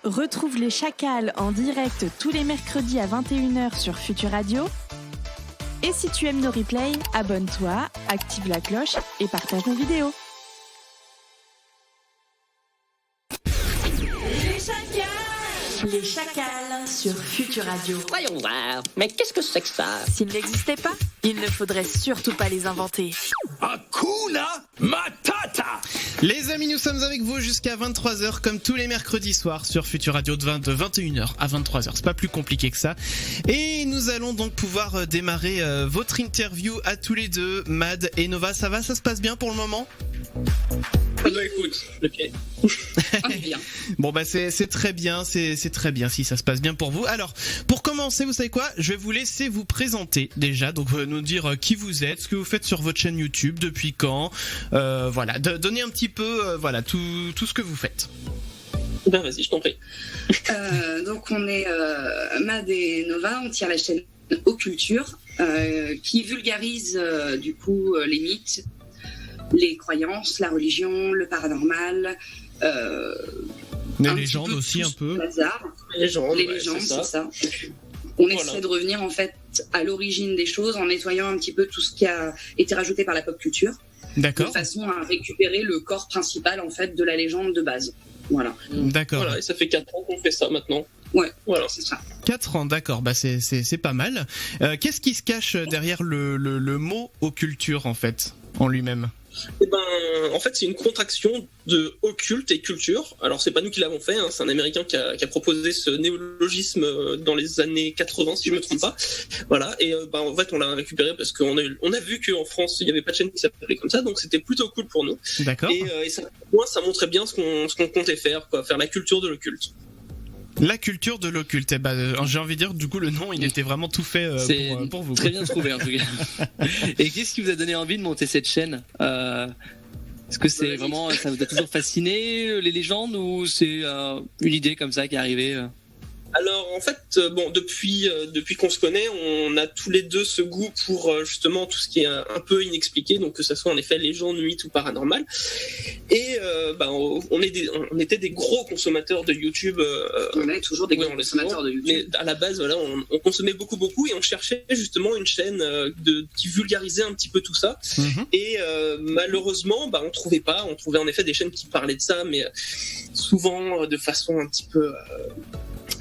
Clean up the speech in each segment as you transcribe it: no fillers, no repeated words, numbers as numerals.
Retrouve les Chacals en direct tous les mercredis à 21h sur Futur Radio. Et si tu aimes nos replays, abonne-toi, active la cloche et partage nos vidéos. Les Chacals sur Futur Radio. Voyons voir, mais qu'est-ce que c'est que ça? S'ils n'existaient pas, il ne faudrait surtout pas les inventer. Hakuna Matata. Les amis, nous sommes avec vous jusqu'à 23h comme tous les mercredis soirs sur Futur Radio de 21h à 23h. C'est pas plus compliqué que ça. Et nous allons donc pouvoir démarrer votre interview à tous les deux, Mad et Nova. Ça va, ça se passe bien pour le moment? Bah écoute, ok. Bien. Bon bah c'est très bien, c'est très bien si ça se passe bien pour vous. Alors, pour commencer, vous savez quoi? Je vais vous laisser vous présenter déjà, donc nous dire qui vous êtes, ce que vous faites sur votre chaîne YouTube, depuis quand, voilà, donner un petit peu, voilà, tout ce que vous faites. Ben vas-y, je t'en prie. Donc on est Mad et Nova, on tient la chaîne Occulture, qui vulgarise du coup les mythes, les croyances, la religion, le paranormal, les légendes aussi un peu. Les légendes, c'est ça. On essaie de revenir en fait à l'origine des choses en nettoyant un petit peu tout ce qui a été rajouté par la pop culture. D'accord. De façon à récupérer le corps principal en fait de la légende de base. Voilà. D'accord. Voilà, et ça fait 4 ans qu'on fait ça maintenant. Ouais, voilà, c'est ça. 4 ans, d'accord, bah c'est pas mal. Qu'est-ce qui se cache derrière le mot occulture en fait, en lui-même? Eh ben, en fait, c'est une contraction de occulte et culture. Alors, c'est pas nous qui l'avons fait, hein, c'est un Américain qui a proposé ce néologisme dans les années 80, si je me trompe pas. Voilà, et en fait, on l'a récupéré parce qu'on a vu qu'en France, il y avait pas de chaîne qui s'appelait comme ça, donc c'était plutôt cool pour nous. D'accord. Et ça, moi, ça montrait bien ce qu'on comptait faire, quoi, faire la culture de l'occulte. La culture de l'occulte. Eh ben, j'ai envie de dire, du coup, le nom, il était vraiment tout fait pour vous. Très bien trouvé, en tout cas. Et qu'est-ce qui vous a donné envie de monter cette chaîne? Est-ce que c'est vraiment, ça vous a toujours fasciné, les légendes, ou c'est une idée comme ça qui est arrivée? Alors en fait, depuis qu'on se connaît, on a tous les deux ce goût pour justement tout ce qui est un peu inexpliqué, donc que ça soit en effet légende, mythe ou paranormal. Et on était des gros consommateurs de YouTube. On est toujours des gros consommateurs de YouTube. Mais à la base, voilà, on consommait beaucoup et on cherchait justement une chaîne qui vulgarisait un petit peu tout ça. Mm-hmm. Et malheureusement, on trouvait pas. On trouvait en effet des chaînes qui parlaient de ça, mais souvent de façon un petit peu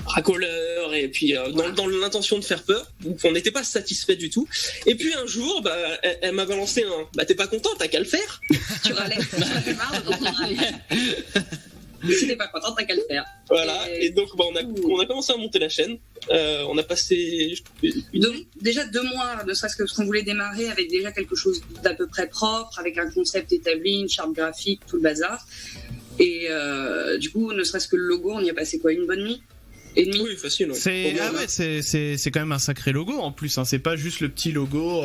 racoleur et puis dans l'intention de faire peur, donc on n'était pas satisfait du tout. Et puis un jour, elle m'a balancé un t'es pas content, t'as qu'à le faire. Tu râlais, j'en ai marre de si t'es pas content, t'as qu'à le faire. Voilà, et donc on a commencé à monter la chaîne. On a passé déjà 2 mois, ne serait-ce que parce qu'on voulait démarrer avec déjà quelque chose d'à peu près propre, avec un concept établi, une charte graphique, tout le bazar. Et du coup, ne serait-ce que le logo, on y a passé quoi, une bonne nuit? Oui, facile. C'est quand même un sacré logo en plus, hein. C'est pas juste le petit logo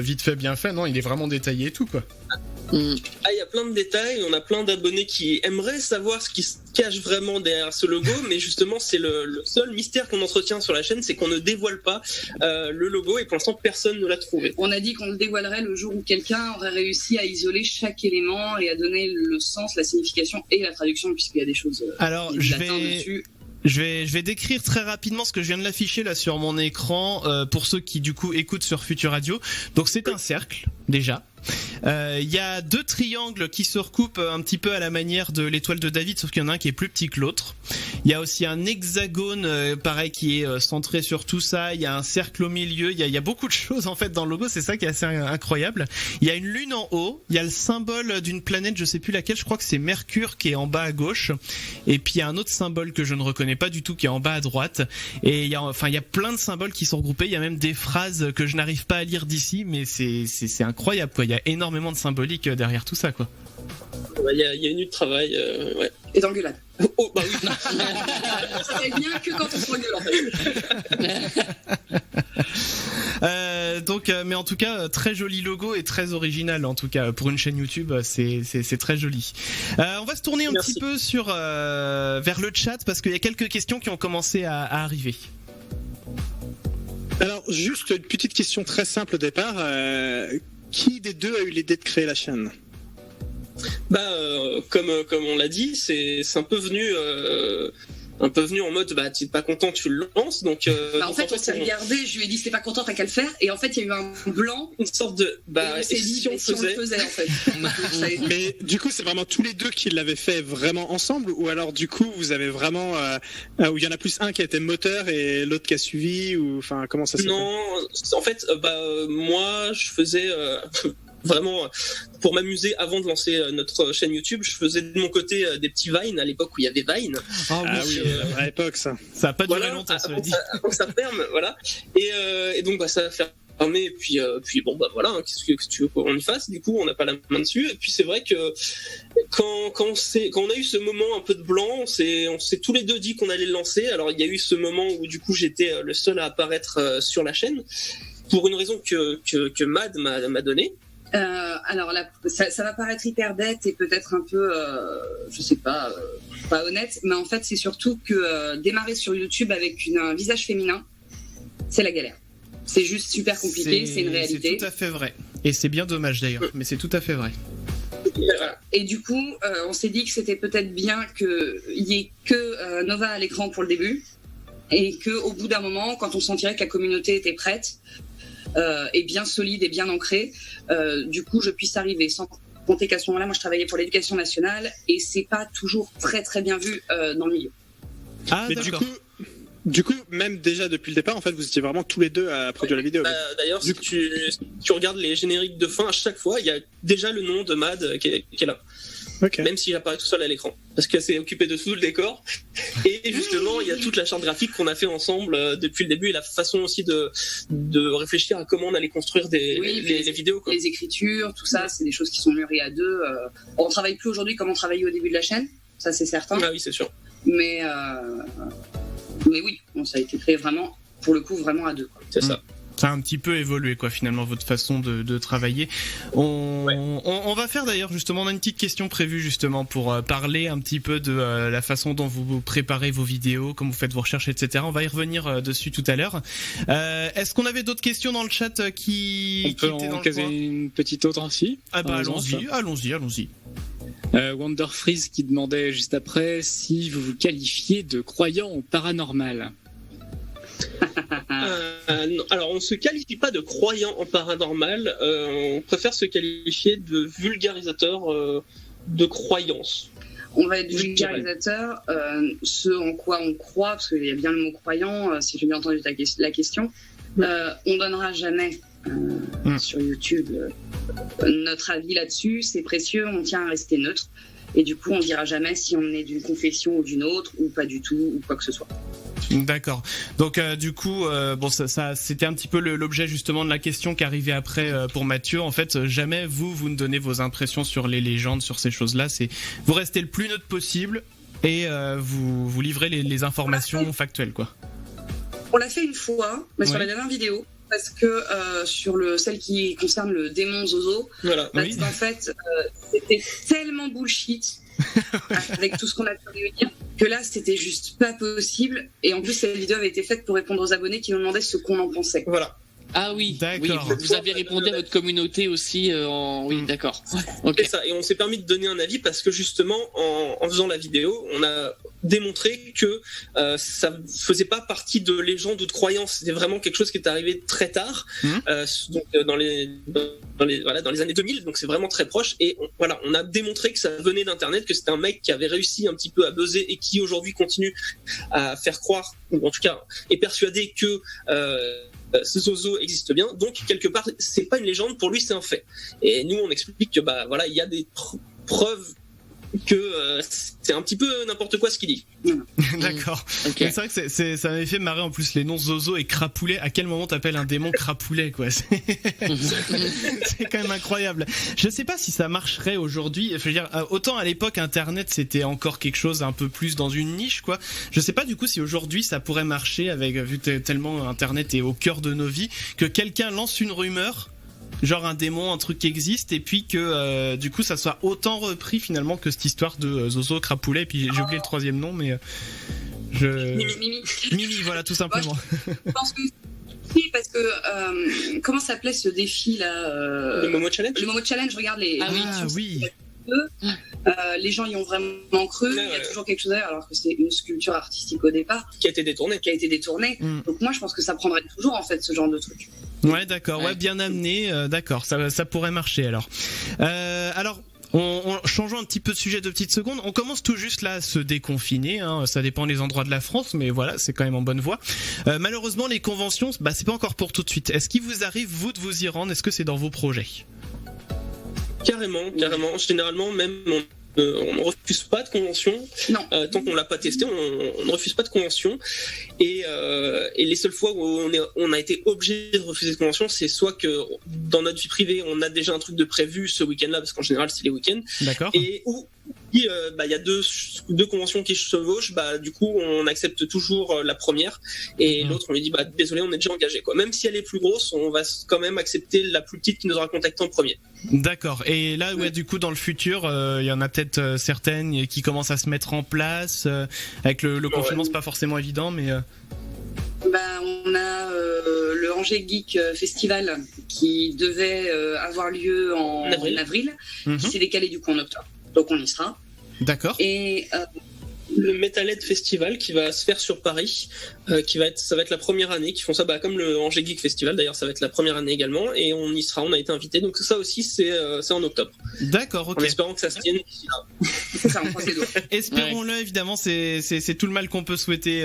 vite fait bien fait, non, il est vraiment détaillé et tout quoi. Il y a plein de détails, on a plein d'abonnés qui aimeraient savoir ce qui se cache vraiment derrière ce logo, mais justement c'est le seul mystère qu'on entretient sur la chaîne, c'est qu'on ne dévoile pas le logo, et pour l'instant personne ne l'a trouvé. On a dit qu'on le dévoilerait le jour où quelqu'un aurait réussi à isoler chaque élément et à donner le sens, la signification et la traduction, puisqu'il y a des choses dessus. Je vais décrire très rapidement ce que je viens de l'afficher là sur mon écran pour ceux qui du coup écoutent sur Futur Radio. Donc c'est un cercle déjà. Il y a 2 triangles qui se recoupent un petit peu à la manière de l'étoile de David, sauf qu'il y en a un qui est plus petit que l'autre. Il y a aussi un hexagone pareil qui est centré sur tout ça. Il y a un cercle au milieu. Il y a beaucoup de choses en fait dans le logo. C'est ça qui est assez incroyable. Il y a une lune en haut. Il y a le symbole d'une planète, je sais plus laquelle. Je crois que c'est Mercure qui est en bas à gauche. Et puis il y a un autre symbole que je ne reconnais pas du tout qui est en bas à droite. Et il y a plein de symboles qui sont regroupés. Il y a même des phrases que je n'arrive pas à lire d'ici, mais c'est incroyable quoi. Il y a énormément de symbolique derrière tout ça quoi. Il y a une nuit de travail, ouais. Et d'engueulade. Oh bah oui. Ça fait bien que quand on s'engueule en fait. Mais en tout cas, très joli logo et très original en tout cas pour une chaîne YouTube, c'est très joli. On va se tourner un petit peu vers le chat parce qu'il y a quelques questions qui ont commencé à arriver. Alors juste une petite question très simple au départ. Qui des deux a eu l'idée de créer la chaîne ? Comme on l'a dit, c'est un peu venu un peu venu en mode bah t'es pas content, tu le lances. Donc en fait, on s'est regardé, je lui ai dit c'était pas content, t'as qu'à le faire, et en fait il y a eu un blanc, une sorte de et si on le faisait en fait. Mais du coup, c'est vraiment tous les deux qui l'avaient fait vraiment ensemble, ou alors du coup vous avez vraiment où il y en a plus un qui a été moteur et l'autre qui a suivi, ou enfin comment ça se fait? Non, en fait moi je faisais vraiment pour m'amuser avant de lancer notre chaîne YouTube, je faisais de mon côté des petits Vine à l'époque où il y avait Vine. Ah oui, la vraie époque ça. Ça a pas duré Voilà, longtemps, ça veut avant dire. que ça ferme, voilà. Et donc ça va faire fermer, et puis bon bah voilà, qu'est-ce que tu veux qu'on y fasse? Du coup, on n'a pas la main dessus. Et puis c'est vrai que quand on a eu ce moment un peu de blanc, on s'est tous les deux dit qu'on allait le lancer. Alors il y a eu ce moment où du coup j'étais le seul à apparaître sur la chaîne pour une raison que Mad m'a donnée. Alors là, ça va paraître hyper bête et peut-être un peu, je sais pas, pas honnête, mais en fait c'est surtout que démarrer sur YouTube avec un visage féminin, c'est la galère. C'est juste super compliqué, c'est une réalité. C'est tout à fait vrai. Et c'est bien dommage d'ailleurs, mais c'est tout à fait vrai. Et du coup, on s'est dit que c'était peut-être bien qu'il y ait que Nova à l'écran pour le début, et qu'au bout d'un moment, quand on sentirait que la communauté était prête, et bien solide et bien ancrée, du coup je puisse arriver. Sans compter qu'à ce moment-là, moi je travaillais pour l'éducation nationale et c'est pas toujours très très bien vu dans le milieu. Ah, mais d'accord. Du coup, même déjà depuis le départ, en fait, vous étiez vraiment tous les deux à produire la vidéo. D'ailleurs, si tu regardes les génériques de fin, à chaque fois, il y a déjà le nom de Mad qui est là. Okay. Même s'il apparaît tout seul à l'écran. Parce qu'elle s'est occupée de tout le décor. Et justement, il y a toute la charte graphique qu'on a fait ensemble depuis le début et la façon aussi de réfléchir à comment on allait construire les vidéos. Quoi. Les écritures, tout ça, c'est des choses qui sont mûries à deux. On travaille plus aujourd'hui comme on travaillait au début de la chaîne, ça c'est certain. Ah oui, c'est sûr. Mais oui, ça a été fait vraiment, pour le coup, vraiment à deux. Quoi. C'est ça. Ça a un petit peu évolué, quoi, finalement, votre façon de travailler. On va faire d'ailleurs, justement, on a une petite question prévue, justement, pour parler un petit peu de la façon dont vous préparez vos vidéos, comment vous faites vos recherches, etc. On va y revenir dessus tout à l'heure. Est-ce qu'on avait d'autres questions dans le chat qui On peut étaient dans en le caser coin une petite autre ainsi. Ah bah allons-y. Wonder Freeze qui demandait juste après si vous vous qualifiez de croyant au paranormal. Non. Alors, on se qualifie pas de croyant en paranormal, on préfère se qualifier de vulgarisateur de croyances. On va être vulgarisateur, ce en quoi on croit, parce qu'il y a bien le mot croyant, si j'ai bien entendu la question. On donnera jamais sur YouTube notre avis là-dessus, c'est précieux, on tient à rester neutre. Et du coup, on dira jamais si on est d'une confession ou d'une autre, ou pas du tout, ou quoi que ce soit. D'accord. Donc du coup, bon, ça, c'était un petit peu l'objet justement de la question qui arrivait après pour Mathieu. En fait, jamais vous ne donnez vos impressions sur les légendes, sur ces choses-là. C'est vous restez le plus neutre possible et vous livrez les informations factuelles, quoi. On l'a fait une fois, mais sur la dernière vidéo. Parce que sur celle qui concerne le démon Zozo, voilà. Parce qu'en fait, c'était tellement bullshit avec tout ce qu'on a pu réunir que là, c'était juste pas possible. Et en plus, cette vidéo avait été faite pour répondre aux abonnés qui nous demandaient ce qu'on en pensait. Voilà. Ah oui, d'accord. Oui, vous avez répondu à votre communauté aussi oui, d'accord. Okay. C'est ça, et on s'est permis de donner un avis parce que justement, en faisant la vidéo, on a démontré que ça faisait pas partie de légende ou de croyance. C'était vraiment quelque chose qui est arrivé très tard, donc dans les années 2000, donc c'est vraiment très proche. Et on a démontré que ça venait d'internet, que c'était un mec qui avait réussi un petit peu à buzzer et qui aujourd'hui continue à faire croire, ou en tout cas est persuadé que ce Zozo existe bien, donc quelque part c'est pas une légende, pour lui c'est un fait. Et nous on explique que il y a des preuves que c'est un petit peu n'importe quoi ce qu'il dit. D'accord. Okay. C'est vrai que ça m'avait fait marrer en plus les noms Zozo et Crapoulet. À quel moment t'appelles un démon Crapoulet, quoi? C'est quand même incroyable. Je sais pas si ça marcherait aujourd'hui. Je veux dire, autant à l'époque Internet c'était encore quelque chose un peu plus dans une niche, quoi. Je sais pas du coup si aujourd'hui ça pourrait marcher avec, vu que tellement Internet est au cœur de nos vies, que quelqu'un lance une rumeur, genre un démon, un truc qui existe, et puis que du coup ça soit autant repris finalement que cette histoire de Zozo, Crapoulet, et puis j'ai oublié le troisième nom, mais Mimi, voilà, tout simplement. Je pense que oui, parce que comment s'appelait ce défi là Le Momo Challenge. Le Momo Challenge, regarde les. Ah oui, oui. peu. Les gens y ont vraiment cru. Il y a toujours quelque chose à dire, alors que c'est une sculpture artistique au départ. Qui a été détournée. Donc moi, je pense que ça prendrait toujours, en fait, ce genre de truc. Ouais, d'accord. Ouais, bien amené. D'accord, ça pourrait marcher alors. Alors. Changeons un petit peu de sujet de petites secondes. On commence tout juste là à se déconfiner. Ça dépend des endroits de la France, mais voilà, c'est quand même en bonne voie. Malheureusement, les conventions, c'est pas encore pour tout de suite. Est-ce qu'il vous arrive, vous, de vous y rendre? Est-ce que c'est dans vos projets? Carrément. Généralement, même on ne refuse pas de convention. Non. Tant qu'on l'a pas testé, on ne refuse pas de convention. Et les seules fois où on a été obligé de refuser de convention, c'est soit que dans notre vie privée, on a déjà un truc de prévu ce week-end-là, parce qu'en général, c'est les week-ends. D'accord. Et où il y a deux conventions qui se chevauchent, du coup, on accepte toujours la première. Et l'autre, on lui dit, désolé, on est déjà engagé, quoi. Même si elle est plus grosse, on va quand même accepter la plus petite qui nous aura contacté en premier. D'accord. Et là, du coup, dans le futur, il y en a peut-être certaines qui commencent à se mettre en place. Avec le confinement, c'est pas forcément évident, mais... On a le Angers Geek Festival qui devait avoir lieu en avril, qui s'est décalé du coup en octobre. Donc on y sera. D'accord. Et le Metalhead Festival qui va se faire sur Paris, ça va être la première année qu'ils font ça, comme le Angers Geek Festival d'ailleurs, ça va être la première année également, et on y sera, on a été invité, donc ça aussi c'est en octobre. D'accord, ok. En espérant que ça se tienne d'ici là. C'est ça, on croise les doigts. Espérons-le, évidemment, c'est tout le mal qu'on peut souhaiter,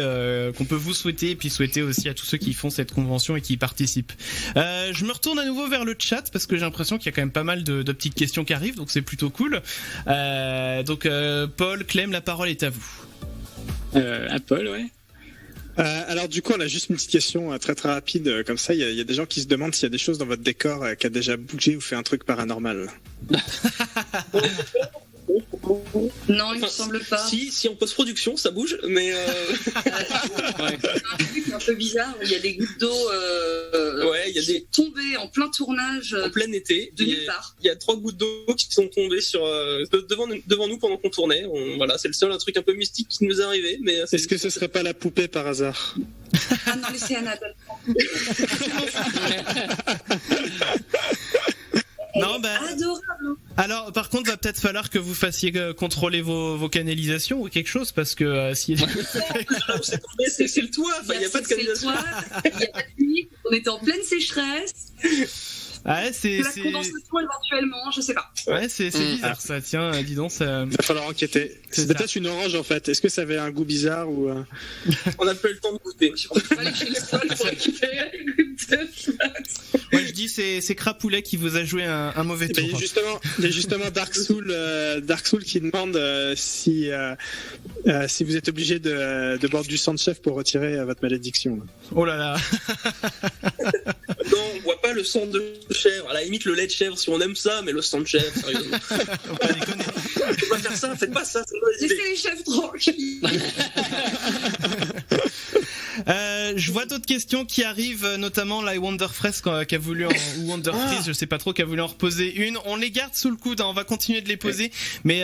qu'on peut vous souhaiter, et puis souhaiter aussi à tous ceux qui font cette convention et qui y participent. Je me retourne à nouveau vers le chat parce que j'ai l'impression qu'il y a quand même pas mal de petites questions qui arrivent, donc c'est plutôt cool. Donc Paul, Clem, la parole est à vous. À Paul, ouais. Alors du coup, on a juste une petite question très très rapide comme ça. Il y a des gens qui se demandent s'il y a des choses dans votre décor qui a déjà bougé ou fait un truc paranormal. Non, il me semble pas. Si en post-production, ça bouge, mais... C'est un peu bizarre, il y a des gouttes d'eau il y a des tombées en plein tournage en plein été. De nulle part. Il y a 3 gouttes d'eau qui sont tombées devant nous pendant qu'on tournait. C'est le seul truc un peu mystique qui nous est arrivé. Mais est-ce que ce serait pas la poupée par hasard? Ah non, laissez Annabelle. Non, adorable. Alors, par contre, va peut-être falloir que vous fassiez contrôler vos canalisations ou quelque chose, parce que si... c'est le toit. Il n'y a pas de canalisation. Il n'y a pas de pluie. On était en pleine sécheresse. Ouais, la condensation éventuellement, je sais pas. Ouais, c'est bizarre ça. Tiens, dis donc ça. Il va falloir enquêter. C'était peut-être une orange en fait. Est-ce que ça avait un goût bizarre ou On n'a pas eu le temps de goûter. On va aller chez le sol pour récupérer les gouttes de Moi je dis c'est Crapoulet qui vous a joué un mauvais tour. Il y a justement Dark Soul qui demande si vous êtes obligé de boire du sang de chef pour retirer votre malédiction. Oh là là. Non, on boit pas le sang de chèvre. À la limite le lait de chèvre si on aime ça, mais le sang de chèvre, sérieusement. Faut pas déconner. Faut pas faire ça, faites pas ça. Laissez les chefs tranquilles. Je vois d'autres questions qui arrivent, notamment la Wonder Freeze qui a voulu ou Wonder Freeze, je sais pas trop, qui a voulu en reposer une. On les garde sous le coude, on va continuer de les poser, mais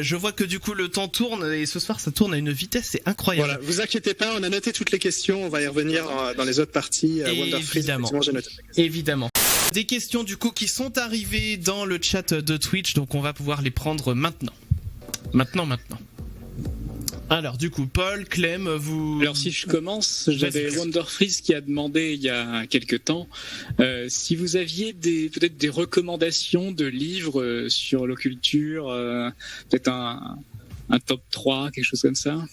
je vois que du coup le temps tourne et ce soir ça tourne à une vitesse, c'est incroyable. Voilà, vous inquiétez pas, on a noté toutes les questions, on va y revenir dans les autres parties. Wonder Freeze, j'ai noté. Évidemment. Des questions du coup qui sont arrivées dans le chat de Twitch, donc on va pouvoir les prendre maintenant. Alors du coup, Paul, Clem, vous... Alors si je commence, j'avais Wonder Freeze qui a demandé il y a quelques temps si vous aviez peut-être des recommandations de livres sur l'occulture, peut-être un top 3, quelque chose comme ça.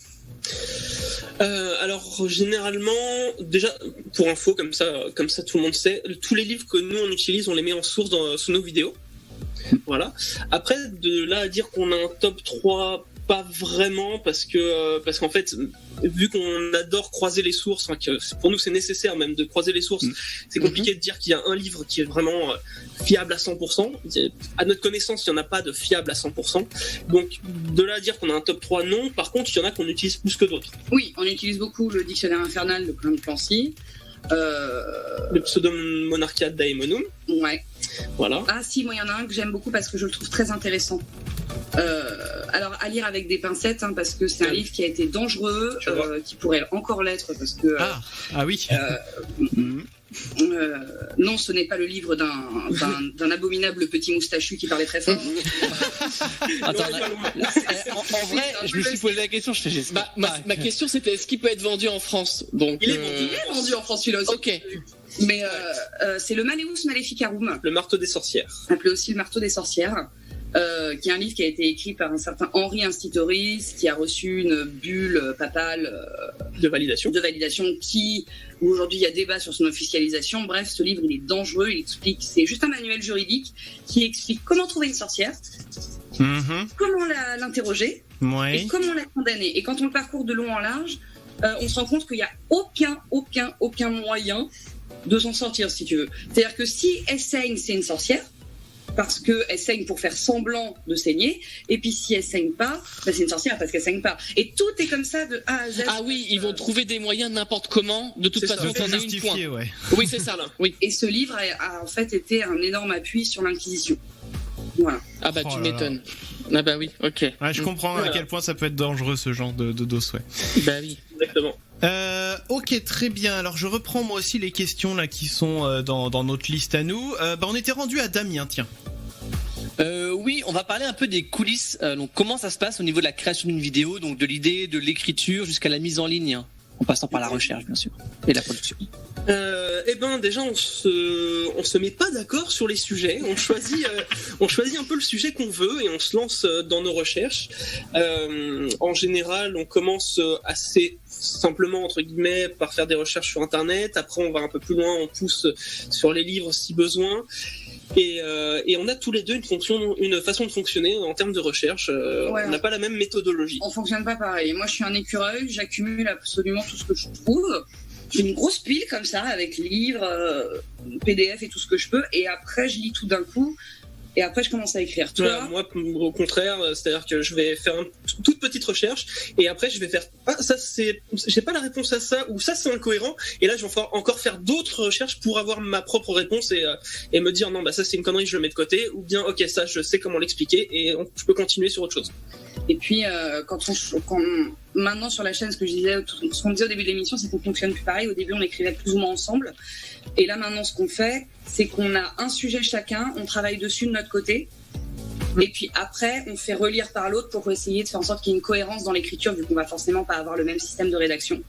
Alors généralement, déjà pour info comme ça tout le monde sait, tous les livres que nous on utilise, on les met en source sous nos vidéos. Voilà. Après de là à dire qu'on a un top 3, pas vraiment, parce qu'en fait, vu qu'on adore croiser les sources, que pour nous c'est nécessaire même de croiser les sources, c'est compliqué de dire qu'il y a un livre qui est vraiment fiable à 100%. À notre connaissance, il n'y en a pas de fiable à 100%. Donc de là à dire qu'on a un top 3, non. Par contre, il y en a qu'on utilise plus que d'autres. Oui, on utilise beaucoup le dictionnaire infernal de Clancy. Le Pseudo Monarchia Daemonum. Ouais. Voilà. Ah si, moi il y en a un que j'aime beaucoup parce que je le trouve très intéressant. Alors à lire avec des pincettes, parce que c'est un livre qui a été dangereux, qui pourrait encore l'être parce que. Ah oui. Non, ce n'est pas le livre d'un abominable petit moustachu qui parlait très fort. Attends, en vrai, je me suis posé la question. Ma question c'était est-ce qu'il peut être vendu en France? Donc il est vendu en France, celui-là aussi. Ok. Mais c'est le Malleus Maleficarum. Le marteau des sorcières. Appelé aussi le marteau des sorcières. Qui est un livre qui a été écrit par un certain Henri Institoris, qui a reçu une bulle papale de validation, où aujourd'hui il y a débat sur son officialisation. Bref, ce livre il est dangereux, il explique, c'est juste un manuel juridique qui explique comment trouver une sorcière, comment l'interroger et comment la condamner. Et quand on le parcourt de long en large, on se rend compte qu'il n'y a aucun moyen de s'en sortir, si tu veux. C'est-à-dire que si elle saigne, c'est une sorcière, parce qu'elle saigne pour faire semblant de saigner, et puis si elle saigne pas, c'est une sorcière parce qu'elle saigne pas. Et tout est comme ça de A à Z. Ah oui, ils vont trouver des moyens n'importe comment, de toute façon, t'en as une point. Ouais. Oui, c'est ça, là. Oui. Et ce livre a en fait été un énorme appui sur l'Inquisition. Voilà. Ah bah tu m'étonnes. Ah bah oui, ok. Ouais, je comprends à quel point ça peut être dangereux ce genre de dos, ouais. Bah oui. Exactement. Ok, très bien. Alors je reprends moi aussi les questions là qui sont dans notre liste à nous. On était rendu à Damien, tiens. Oui, on va parler un peu des coulisses. Donc comment ça se passe au niveau de la création d'une vidéo, donc de l'idée, de l'écriture jusqu'à la mise en ligne, hein, en passant par la recherche bien sûr et la production. Déjà on se met pas d'accord sur les sujets. On choisit un peu le sujet qu'on veut et on se lance dans nos recherches. En général, on commence assez simplement entre guillemets par faire des recherches sur internet. Après, on va un peu plus loin, on pousse sur les livres si besoin. Et on a tous les deux une façon de fonctionner en termes de recherche. On n'a pas la même méthodologie. On fonctionne pas pareil. Moi, je suis un écureuil, j'accumule absolument tout ce que je trouve. J'ai une grosse pile comme ça avec livres, PDF et tout ce que je peux. Et après, je lis tout d'un coup. Et après, je commence à écrire. Toi, moi, au contraire, c'est-à-dire que je vais faire une toute petite recherche et après, je vais faire j'ai pas la réponse à ça ou ça c'est incohérent. Et là, je vais encore faire d'autres recherches pour avoir ma propre réponse et me dire non, bah ça c'est une connerie, je le mets de côté. Ou bien, ok, ça je sais comment l'expliquer et je peux continuer sur autre chose. Et puis, maintenant sur la chaîne, ce qu'on disait au début de l'émission, c'est qu'on fonctionne plus pareil. Au début, on écrivait plus ou moins ensemble. Et là, maintenant, ce qu'on fait, c'est qu'on a un sujet chacun, on travaille dessus de notre côté. Et puis après, on fait relire par l'autre pour essayer de faire en sorte qu'il y ait une cohérence dans l'écriture, vu qu'on va forcément pas avoir le même système de rédaction.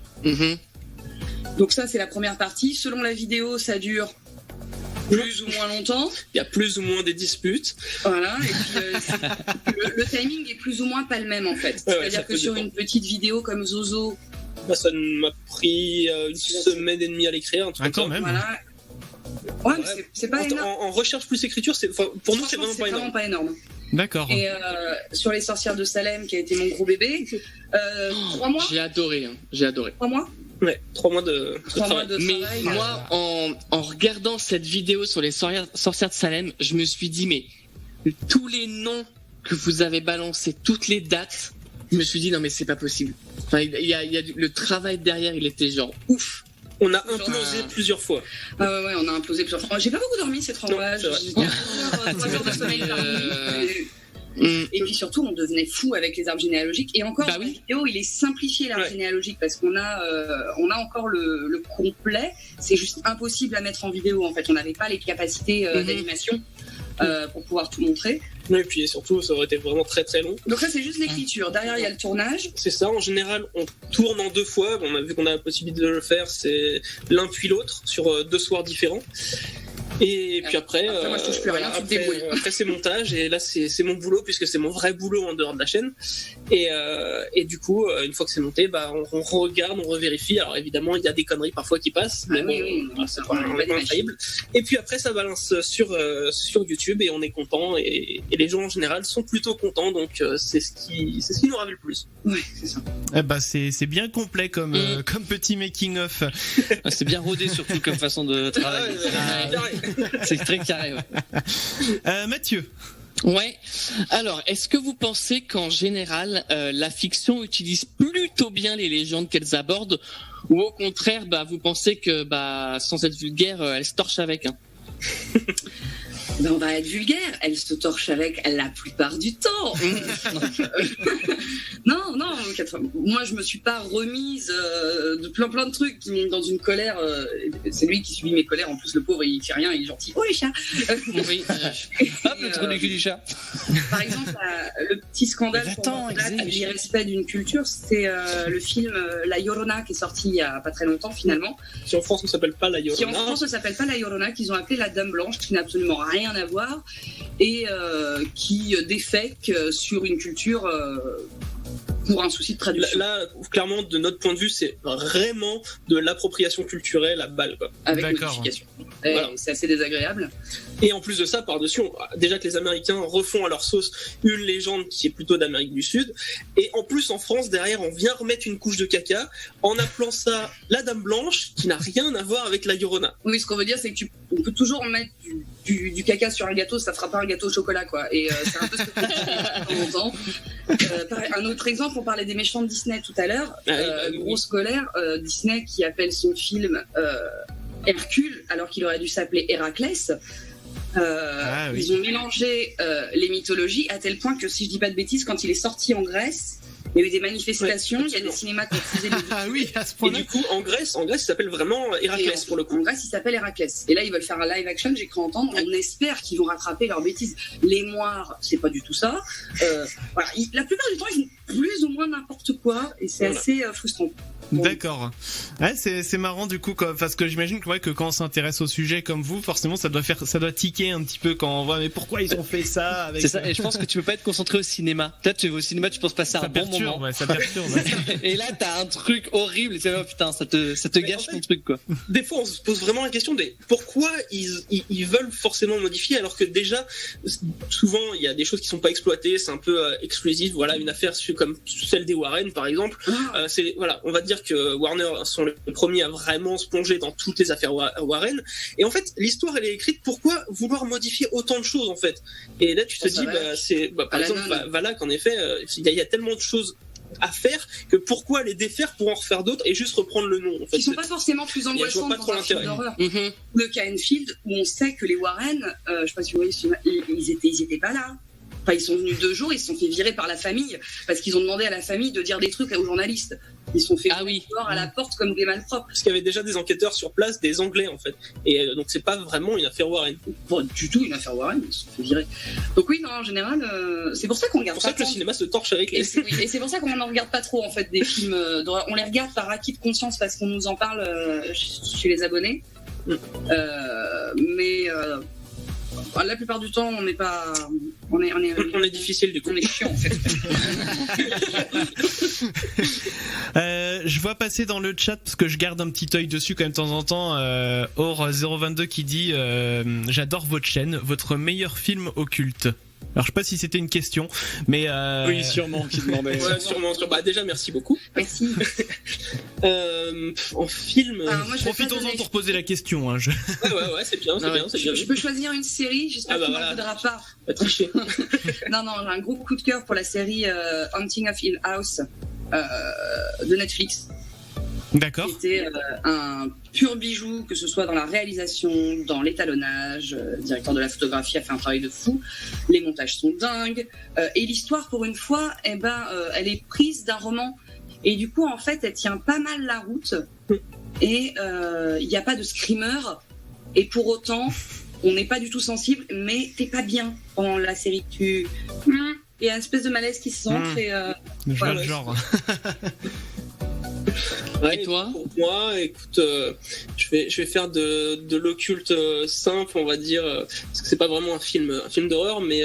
Donc ça, c'est la première partie. Selon la vidéo, ça dure plus ou moins longtemps. Il y a plus ou moins des disputes. Voilà. Et puis, le timing est plus ou moins pas le même en fait. C'est-à-dire que sur une petite vidéo comme Zozo, ça m'a pris une semaine et demie à l'écrire. Quand même. Voilà. Ouais, mais c'est pas énorme. En recherche plus écriture, pour nous, c'est vraiment pas énorme. D'accord. Et sur Les Sorcières de Salem, qui a été mon gros bébé, 3 mois. J'ai adoré. 3 mois. Ouais, 3 mois de travail. Mais moi, en regardant cette vidéo sur les sorcières de Salem, je me suis dit, mais tous les noms que vous avez balancés, toutes les dates, je me suis dit, non mais c'est pas possible. Enfin, il y a le travail derrière, il était genre ouf. On a implosé plusieurs fois. Ouais, on a implosé plusieurs fois. J'ai pas beaucoup dormi ces 3 mois. J'ai 3 heures de sommeil par nuit. Et puis surtout, on devenait fou avec les arbres généalogiques. Et encore, dans la vidéo, il est simplifié l'arbre généalogique parce qu'on a encore le complet. C'est juste impossible à mettre en vidéo. En fait, on n'avait pas les capacités d'animation pour pouvoir tout montrer. Et puis surtout, ça aurait été vraiment très très long. Donc ça, c'est juste l'écriture. Derrière, il y a le tournage. C'est ça. En général, on tourne en 2 fois. On a vu qu'on a la possibilité de le faire. C'est l'un puis l'autre sur 2 soirs différents. Et puis après moi, je touche plus rien, après c'est montage et là c'est mon boulot puisque c'est mon vrai boulot en dehors de la chaîne et du coup une fois que c'est monté on regarde, on revérifie. Alors évidemment il y a des conneries parfois qui passent mais c'est pas infaillible. Et puis après ça balance sur YouTube et on est content et les gens en général sont plutôt contents, donc c'est ce qui nous ravit le plus. Ouais, c'est ça. C'est bien complet comme petit making of. C'est bien rodé surtout comme façon de travailler. C'est très carré. Mathieu. Ouais. Alors, est-ce que vous pensez qu'en général, la fiction utilise plutôt bien les légendes qu'elles abordent, ou au contraire, vous pensez que, sans être vulgaire, elle se torche avec On va être vulgaire, elle se torche avec la plupart du temps. Non, non, moi je me suis pas remise de plein de trucs qui m'ont dans une colère. C'est lui qui subit mes colères. En plus, le pauvre, il fait rien, il est gentil. Oh les chats. Oui. Hop, le trou du cul du chat. Par exemple, le petit scandale l'irrespect d'une culture, c'est le film La Llorona qui est sorti il y a pas très longtemps finalement. Qui en France ne s'appelle pas La Llorona. Qui en France ne s'appelle pas La Llorona, qu'ils ont appelé La Dame Blanche, qui n'a absolument rien à voir et qui défèque sur une culture pour un souci de traduction. Là, clairement, de notre point de vue, c'est vraiment de l'appropriation culturelle à balle, quoi. Avec modification. Voilà. C'est assez désagréable. Et en plus de ça, par-dessus, déjà que les Américains refont à leur sauce une légende qui est plutôt d'Amérique du Sud, et en plus en France, derrière, on vient remettre une couche de caca en appelant ça la Dame Blanche, qui n'a rien à voir avec la Llorona. Oui, ce qu'on veut dire, c'est qu'on peut toujours mettre du caca sur un gâteau, ça fera pas un gâteau au chocolat, quoi. Et c'est un peu ce que de temps en temps. Un autre exemple, on parlait des méchants de Disney tout à l'heure. Grosse colère, Disney qui appelle son film Hercule, alors qu'il aurait dû s'appeler Héraclès. Ils ont mélangé les mythologies à tel point que, si je dis pas de bêtises, quand il est sorti en Grèce, il y a eu des manifestations, il y a des cinémas qui ont refusé à ce point-là. Et du coup, en Grèce, il s'appelle vraiment Héraclès pour le coup. En Grèce, il s'appelle Héraclès. Et là, ils veulent faire un live action, j'ai cru entendre. On espère qu'ils vont rattraper leurs bêtises. Les moires, c'est pas du tout ça. Voilà. La plupart du temps, ils font plus ou moins n'importe quoi, et c'est assez frustrant. D'accord. Ouais, c'est marrant du coup, parce que j'imagine que quand on s'intéresse au sujet comme vous, forcément ça doit tiquer un petit peu quand on voit mais pourquoi ils ont fait ça avec... C'est ça, et je pense que tu peux pas être concentré au cinéma. Peut-être tu vas au cinéma, tu penses passer un bon moment. Ouais, ça perturbe. Et là t'as un truc horrible et c'est putain, ça te gâche ton truc quoi. Des fois on se pose vraiment la question de pourquoi ils veulent forcément modifier alors que déjà souvent il y a des choses qui sont pas exploitées, c'est un peu exclusif. Voilà, une affaire comme celle des Warren par exemple, c'est voilà, on va dire que Warner sont les premiers à vraiment se plonger dans toutes les affaires Warren. Et en fait, l'histoire, elle est écrite. Pourquoi vouloir modifier autant de choses, en fait? Et là, tu te dis, par exemple, Valak, en effet, il y a tellement de choses à faire que pourquoi les défaire pour en refaire d'autres et juste reprendre le nom, en fait. Ils sont pas forcément plus angoissants dans un film d'horreur. Le cas Enfield, où on sait que les Warren, je sais pas si vous voyez, ils étaient pas là. Enfin, ils sont venus 2 jours, ils se sont fait virer par la famille parce qu'ils ont demandé à la famille de dire des trucs aux journalistes. Ils se sont fait dehors à la porte comme des malpropres. Parce qu'il y avait déjà des enquêteurs sur place, des Anglais en fait. Et donc c'est pas vraiment une affaire Warren. Pas du tout une affaire Warren, ils se sont fait virer. Donc oui, non, en général, c'est pour ça qu'on regarde. C'est pour ça que le cinéma se torche avec les. Et c'est pour ça qu'on n'en regarde pas trop en fait des films d'horreur. On les regarde par acquis de conscience parce qu'on nous en parle chez les abonnés. Mais la plupart du temps, on n'est pas. On est difficile du coup. On est chiant en fait. Je vois passer dans le chat parce que je garde un petit œil dessus quand même de temps en temps. Or022 qui dit j'adore votre chaîne, votre meilleur film occulte. Alors je sais pas si c'était une question, mais oui sûrement qui demandait. Ouais, sûrement. Bah déjà merci beaucoup. Merci. En film. Profitons-en pour poser la question. Hein, Ouais, c'est bien, c'est bien. Je peux choisir une série, j'espère qu'il n'en voudra pas. Pas tricher. Non, j'ai un gros coup de cœur pour la série Haunting of Hill House de Netflix. D'accord. C'était un pur bijou, que ce soit dans la réalisation, dans l'étalonnage. Le directeur de la photographie a fait un travail de fou. Les montages sont dingues. Et l'histoire, pour une fois, elle est prise d'un roman. Et du coup, en fait, elle tient pas mal la route. Et il n'y a pas de screamer. Et pour autant, on n'est pas du tout sensible, mais t'es pas bien pendant la série. Il y a une espèce de malaise qui se centre. Je vois le genre. Ouais, et toi? Pour moi, écoute, je vais faire de l'occulte simple, on va dire, parce que c'est pas vraiment un film d'horreur, mais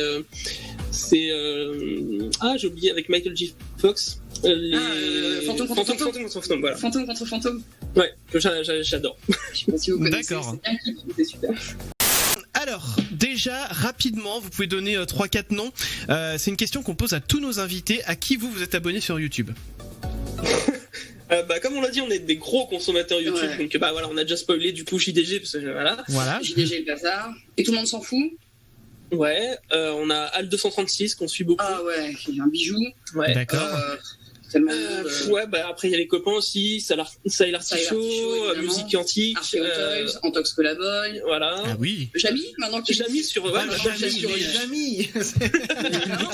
c'est j'ai oublié, avec Michael J. Fox. Fantôme contre fantôme. Ouais, j'adore. Je sais pas si vous connaissez. D'accord. C'est super. Alors, déjà, rapidement, vous pouvez donner 3-4 noms. C'est une question qu'on pose à tous nos invités. À qui vous êtes abonné sur YouTube? Comme on l'a dit, on est des gros consommateurs YouTube, donc voilà, on a déjà spoilé du coup JDG, parce que voilà. JDG le bazar. Et tout le monde s'en fout. Ouais, on a Al 236 qu'on suit beaucoup. Ah ouais, il y a un bijou. Ouais. D'accord. Ouais, après il y a les copains aussi, ça a l'artichaut, musique antique, Antox Collaboy. Voilà. Ah oui. Jamy, maintenant que Jamy sur Jamy.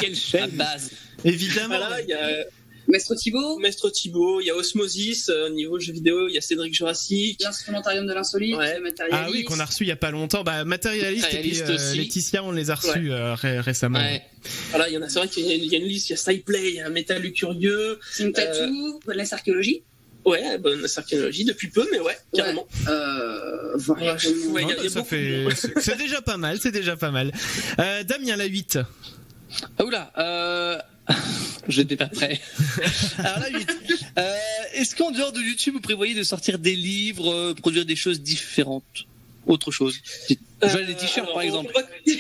Quelle chaîne base. Évidemment. Voilà, il y a Maître Thibaut, il y a Osmosis, niveau jeux vidéo, il y a Cédric Jurassic. L'Instrumentarium de l'Insolite, Matérialiste. Ah oui, qu'on a reçu il y a pas longtemps. Matérialiste et puis Laetitia, on les a reçus récemment. Ouais. Voilà, c'est vrai qu'il y a une liste, il y a Cyplay, il y a Métal le Curieux. Team Tattoo, Boneless Archéologie. Ouais, Boneless Archéologie depuis peu, mais carrément. Voilà. C'est déjà pas mal, Damien, la 8. Ah oula, je n'étais pas prêt. Alors la 8. Est-ce qu'en dehors de YouTube, vous prévoyez de sortir des livres, produire des choses différentes, autre chose? Les t-shirts par exemple. Il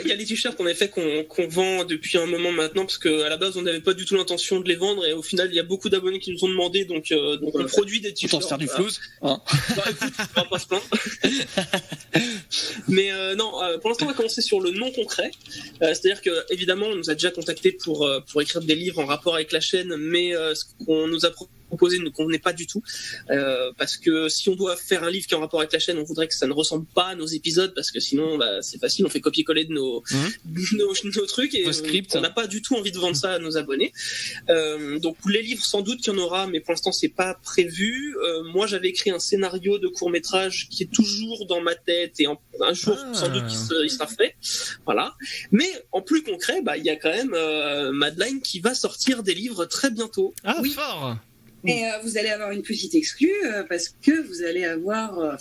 y a les t-shirts en effet qu'on vend depuis un moment maintenant, parce qu'à la base on n'avait pas du tout l'intention de les vendre, et au final il y a beaucoup d'abonnés qui nous ont demandé, donc on produit des t-shirts. Autant se faire du flouze. Écoute, on va pas se plaindre. Mais pour l'instant on va commencer sur le non concret. C'est-à-dire que évidemment on nous a déjà contacté pour écrire des livres en rapport avec la chaîne, mais ce qu'on nous a proposé ne convenait pas du tout, parce que si on doit faire un livre qui est en rapport avec la chaîne, on voudrait que ça ne ressemble pas à nos épisodes, parce que sinon c'est facile, on fait copier-coller de nos trucs, et on n'a pas du tout envie de vendre ça à nos abonnés. Donc les livres, sans doute qu'il y en aura, mais pour l'instant c'est pas prévu. Moi j'avais écrit un scénario de court-métrage qui est toujours dans ma tête, et un jour sans doute il sera fait, voilà. Mais en plus concret, il y a quand même Madeleine qui va sortir des livres très bientôt. Fort. Et vous allez avoir une petite exclue, parce que vous allez avoir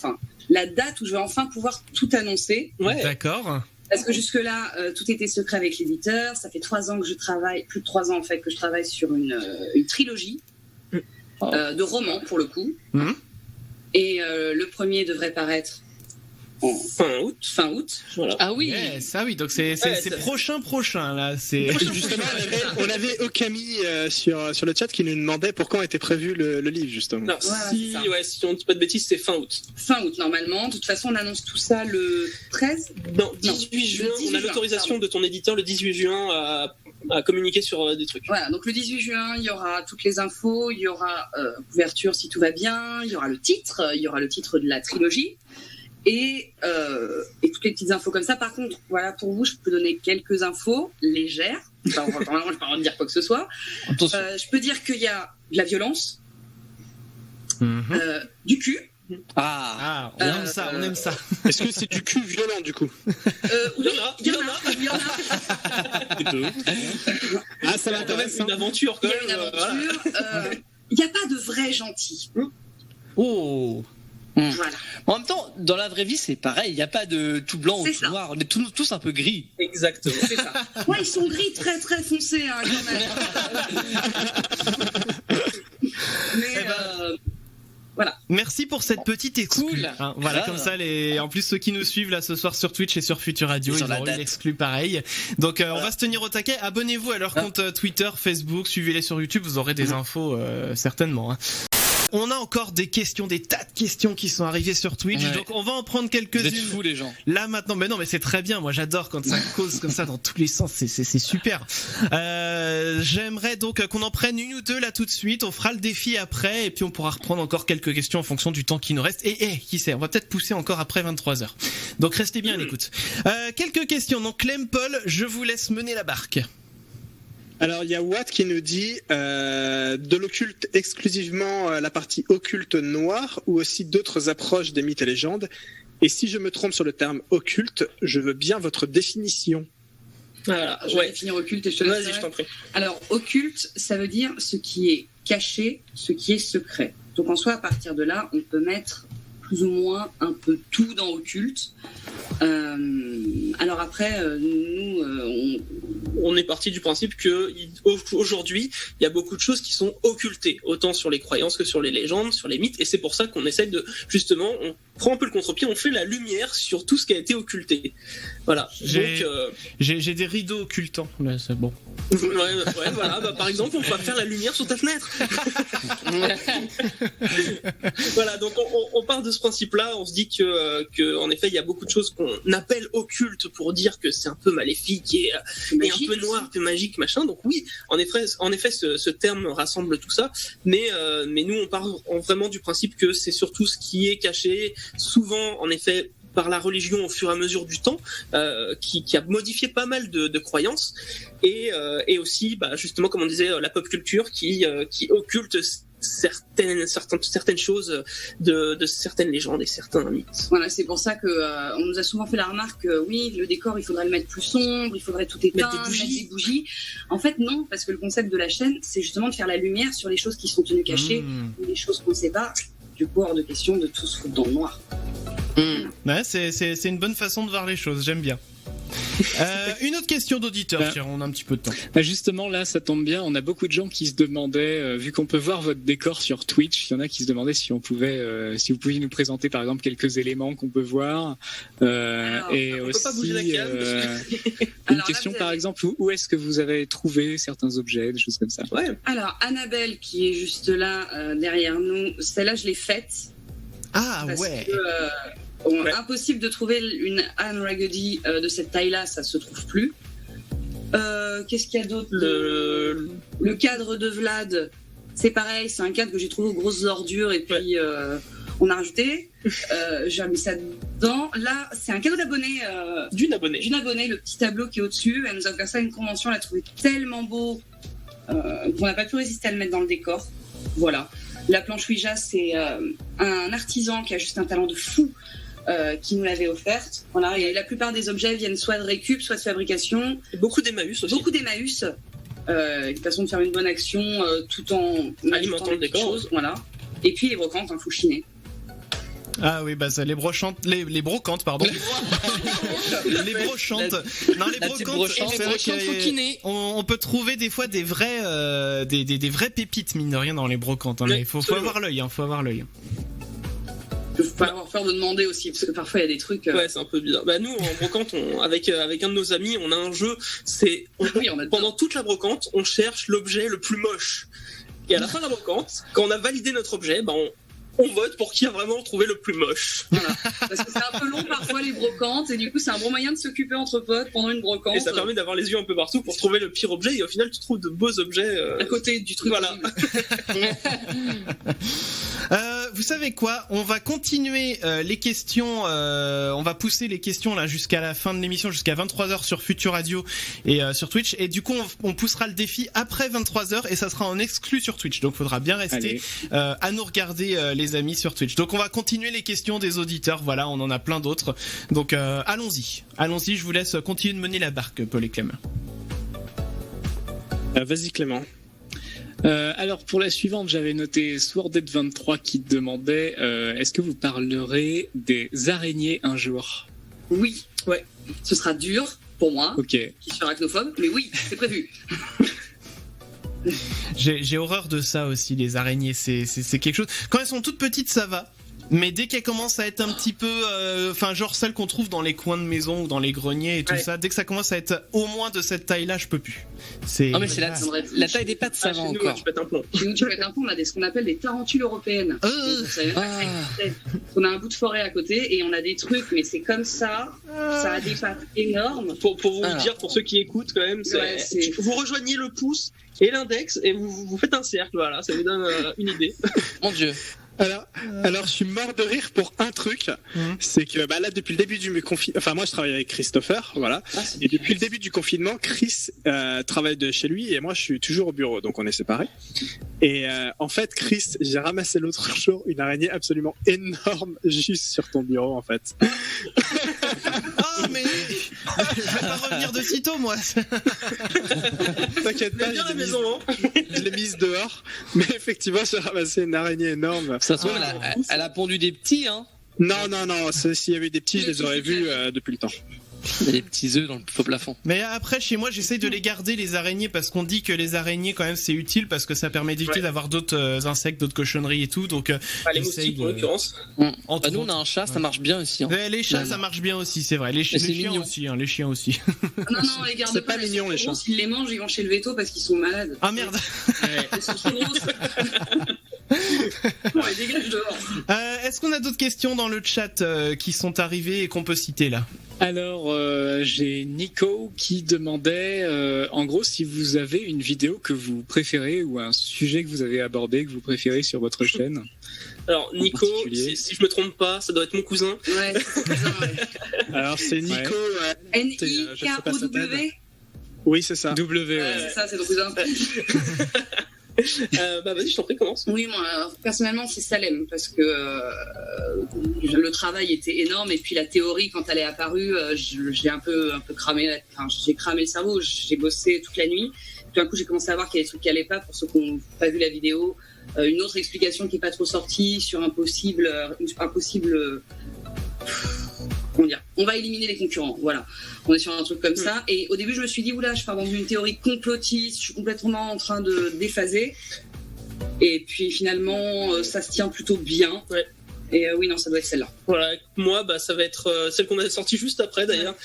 la date où je vais enfin pouvoir tout annoncer. Ouais. D'accord. Parce que jusque-là, tout était secret avec l'éditeur. Ça fait 3 ans que je travaille, plus de 3 ans en fait, que je travaille sur une trilogie de romans pour le coup. Et le premier devrait paraître fin août. Voilà. Ah oui. Yes, donc c'est prochain là. C'est justement on avait Okami sur le chat qui nous demandait pour quand était prévu le livre justement. Non, si on dit pas de bêtises, c'est fin août. Fin août normalement. De toute façon, on annonce tout ça le 13. Non, 18 juin. On a l'autorisation de ton éditeur le 18 juin à communiquer sur des trucs. Voilà, donc le 18 juin, il y aura toutes les infos, il y aura couverture si tout va bien, il y aura le titre de la trilogie. Et toutes les petites infos comme ça. Par contre, voilà, pour vous, je peux donner quelques infos légères. Normalement, je n'ai pas le droit de dire quoi que ce soit. Je peux dire qu'il y a de la violence, du cul. On aime ça. Est-ce que c'est du cul violent du coup? Il y en a. Ça m'intéresse. Une aventure quand même. Il y a une aventure. Il n'y a pas de vrai gentil. Oh. Voilà. En même temps, dans la vraie vie, c'est pareil. Il n'y a pas de tout blanc ou tout noir. On est tous un peu gris. Exactement. C'est ça. Ouais, ils sont gris très très foncés, quand même. Mais voilà. Merci pour cette petite exclu. Cool. Voilà, comme ça, en plus ceux qui nous suivent là ce soir sur Twitch et sur Futur Radio, ils auront eu l'exclu pareil. Donc on va se tenir au taquet. Abonnez-vous à leur compte Twitter, Facebook, suivez-les sur YouTube, vous aurez des infos certainement. On a encore des tas de questions qui sont arrivées sur Twitch, donc on va en prendre quelques-unes. Vous êtes fous les gens. Là maintenant, mais non, mais c'est très bien. Moi, j'adore quand ça cause comme ça dans tous les sens. C'est super. J'aimerais donc qu'on en prenne une ou deux là tout de suite. On fera le défi après, et puis on pourra reprendre encore quelques questions en fonction du temps qui nous reste. Et qui sait, on va peut-être pousser encore après 23h. Donc restez bien à l'écoute. Quelques questions. Donc Clem Paul, je vous laisse mener la barque. Alors il y a Watt qui nous dit de l'occulte exclusivement la partie occulte noire, ou aussi d'autres approches des mythes et légendes. Et si je me trompe sur le terme occulte, je veux bien votre définition. Voilà, je vais définir occulte et je te laisse. Vas-y, je t'en prie. Alors occulte, ça veut dire ce qui est caché, ce qui est secret. Donc en soi, à partir de là, on peut mettre plus ou moins un peu tout dans occulte. Alors après, nous, on est parti du principe que aujourd'hui, il y a beaucoup de choses qui sont occultées, autant sur les croyances que sur les légendes, sur les mythes, et c'est pour ça qu'on essaye de, justement, on prend un peu le contre-pied, on fait la lumière sur tout ce qui a été occulté. Voilà. J'ai des rideaux occultants, là, c'est bon. Ouais, voilà. Par exemple, on va faire la lumière sur ta fenêtre. Voilà, donc on part de ce principe-là. On se dit que en effet, il y a beaucoup de choses qu'on appelle occultes pour dire que c'est un peu maléfique et un peu noir, un peu magique, machin. Donc oui, en effet, ce terme rassemble tout ça. Mais nous, on part vraiment du principe que c'est surtout ce qui est caché. Souvent, en effet, par la religion au fur et à mesure du temps, qui a modifié pas mal de croyances, et aussi justement comme on disait la pop culture qui occulte certaines choses de certaines légendes et certains mythes. Voilà, c'est pour ça que on nous a souvent fait la remarque oui, le décor il faudrait le mettre plus sombre, il faudrait tout éteindre, mettre des bougies. En fait non, parce que le concept de la chaîne c'est justement de faire la lumière sur les choses qui sont tenues cachées ou les choses qu'on ne sait pas. Du coup hors de question de tout se foutre dans le noir. Ouais, c'est une bonne façon de voir les choses, j'aime bien. Une autre question d'auditeur, on a un petit peu de temps. Justement, là, ça tombe bien. On a beaucoup de gens qui se demandaient, vu qu'on peut voir votre décor sur Twitch, il y en a qui se demandaient si on pouvait, si vous pouviez nous présenter par exemple quelques éléments qu'on peut voir. Alors, et on aussi, peut pas bouger la cam, une question par exemple, où est-ce que vous avez trouvé certains objets, des choses comme ça. Ouais. Alors Annabelle qui est juste là derrière nous, celle-là je l'ai faite. Ah parce ouais. Que, impossible de trouver une Anne Raggedy de cette taille-là, ça se trouve plus. Qu'est-ce qu'il y a d'autre le cadre de Vlad, c'est pareil, c'est un cadre que j'ai trouvé aux grosses ordures et puis on a rajouté. J'ai remis ça dedans. Là, c'est un cadeau d'abonné. D'une abonnée, le petit tableau qui est au-dessus. Elle nous a fait ça à une convention, elle l'a trouvé tellement beau qu'on n'a pas pu résister à le mettre dans le décor. Voilà. La planche Ouija, c'est un artisan qui a juste un talent de fou qui nous l'avait offerte. Voilà, et la plupart des objets viennent soit de récup, soit de fabrication. Et beaucoup d'Emmaüs aussi. Beaucoup d'Emmaüs. Une façon de faire une bonne action tout en alimentant le décor. Voilà. Et puis les brocantes, un fou chiné. Ah oui, ça, les brochantes, les brocantes, pardon. Les brochantes. Non, les brocantes, c'est vrai qu'on peut trouver des fois des vrais pépites, mine de rien, dans les brocantes. Hein, mais faut avoir l'œil, faut avoir l'œil. Il faut pas avoir peur de demander aussi, parce que parfois il y a des trucs. Ouais, c'est un peu bizarre. Nous, en brocante, avec un de nos amis, on a un jeu. Pendant toute la brocante, on cherche l'objet le plus moche. Et à la fin de la brocante, quand on a validé notre objet, on vote pour qui a vraiment trouvé le plus moche. Voilà. Parce que c'est un peu long parfois les brocantes, et du coup c'est un bon moyen de s'occuper entre potes pendant une brocante. Et ça permet d'avoir les yeux un peu partout pour trouver le pire objet, et au final tu trouves de beaux objets à côté du truc. Voilà. Vous savez quoi ? On va continuer les questions, on va pousser les questions là jusqu'à la fin de l'émission, jusqu'à 23h sur Futur Radio et sur Twitch. Et du coup, on poussera le défi après 23h et ça sera en exclu sur Twitch. Donc, il faudra bien rester à nous regarder, les amis, sur Twitch. Donc, on va continuer les questions des auditeurs. Voilà, on en a plein d'autres. Donc, allons-y. Je vous laisse continuer de mener la barque, Paul et Clément. Vas-y, Clément. Alors pour la suivante, j'avais noté Sworded23 qui demandait est-ce que vous parlerez des araignées un jour ? Oui, ouais. Ce sera dur pour moi, qui suis arachnophobe, mais oui, c'est prévu. J'ai horreur de ça aussi, les araignées, c'est quelque chose. Quand elles sont toutes petites, ça va. Mais dès qu'elles commencent à être un petit peu, genre celles qu'on trouve dans les coins de maison ou dans les greniers et tout ça, dès que ça commence à être au moins de cette taille-là, je peux plus. Non mais c'est la taille des pattes, ça va encore. Chez nous, tu pètes un plomb, on a ce qu'on appelle des tarentules européennes. On a un bout de forêt à côté et on a des trucs, mais c'est comme ça, ça a des pattes énormes. Pour vous dire, pour ceux qui écoutent quand même, vous rejoignez le pouce et l'index et vous faites un cercle, voilà, ça vous donne une idée. Mon Dieu. Alors, je suis mort de rire pour un truc, c'est que là depuis le début du confinement, moi je travaille avec Christopher, voilà, et depuis le début du confinement, Chris travaille de chez lui et moi je suis toujours au bureau, donc on est séparés. Et en fait, Chris, j'ai ramassé l'autre jour une araignée absolument énorme juste sur ton bureau en fait. Mais je vais pas revenir de sitôt, moi. T'inquiète pas, je l'ai mise dehors, mais effectivement j'ai ramassé une araignée énorme. Ça se trouve, elle a pondu des petits, hein. Non, s'il y avait des petits, je les aurais vus depuis le temps. Il y a des petits œufs dans le faux plafond. Mais après, chez moi, j'essaye de les garder, les araignées, parce qu'on dit que les araignées, quand même, c'est utile, parce que ça permet d'éviter d'avoir d'autres insectes, d'autres cochonneries et tout. Donc, les moustiques, en l'occurrence. Nous, on a un chat, ça marche bien aussi. Hein. Les chats, ça marche bien aussi, c'est vrai. Les chiens aussi, les chiens aussi. Non, les garde c'est pas mignon, les chats. S'ils les mangent, ils vont chez le veto parce qu'ils sont malades. Ah merde. Ils sont trop grosses. Ouais, dégage dehors. Est-ce qu'on a d'autres questions dans le chat qui sont arrivées et qu'on peut citer là? Alors, j'ai Nico qui demandait, en gros, si vous avez une vidéo que vous préférez ou un sujet que vous avez abordé que vous préférez sur votre chaîne. Alors Nico, si je me trompe pas, ça doit être mon cousin. Ouais, c'est ton cousin, ouais. Alors c'est Nico. N-I-K-O-W. Oui, c'est ça. W. Ouais, c'est ça, c'est ton cousin. Vas-y, je t'en prie, commence. Oui, moi, personnellement, c'est Salem, parce que le travail était énorme, et puis la théorie, quand elle est apparue, j'ai un peu cramé, j'ai cramé le cerveau, j'ai bossé toute la nuit. Tout d'un coup, j'ai commencé à voir qu'il y a des trucs qui allaient pas, pour ceux qui n'ont pas vu la vidéo. Une autre explication qui est pas trop sortie sur un possible comment dire, on va éliminer les concurrents, voilà. On est sur un truc comme ça. Et au début, je me suis dit, oula, je pars dans une théorie complotiste, je suis complètement en train de déphaser. Et puis finalement, ça se tient plutôt bien. Ouais. Et oui, non, ça doit être celle-là. Voilà, moi, ça va être celle qu'on a sortie juste après d'ailleurs,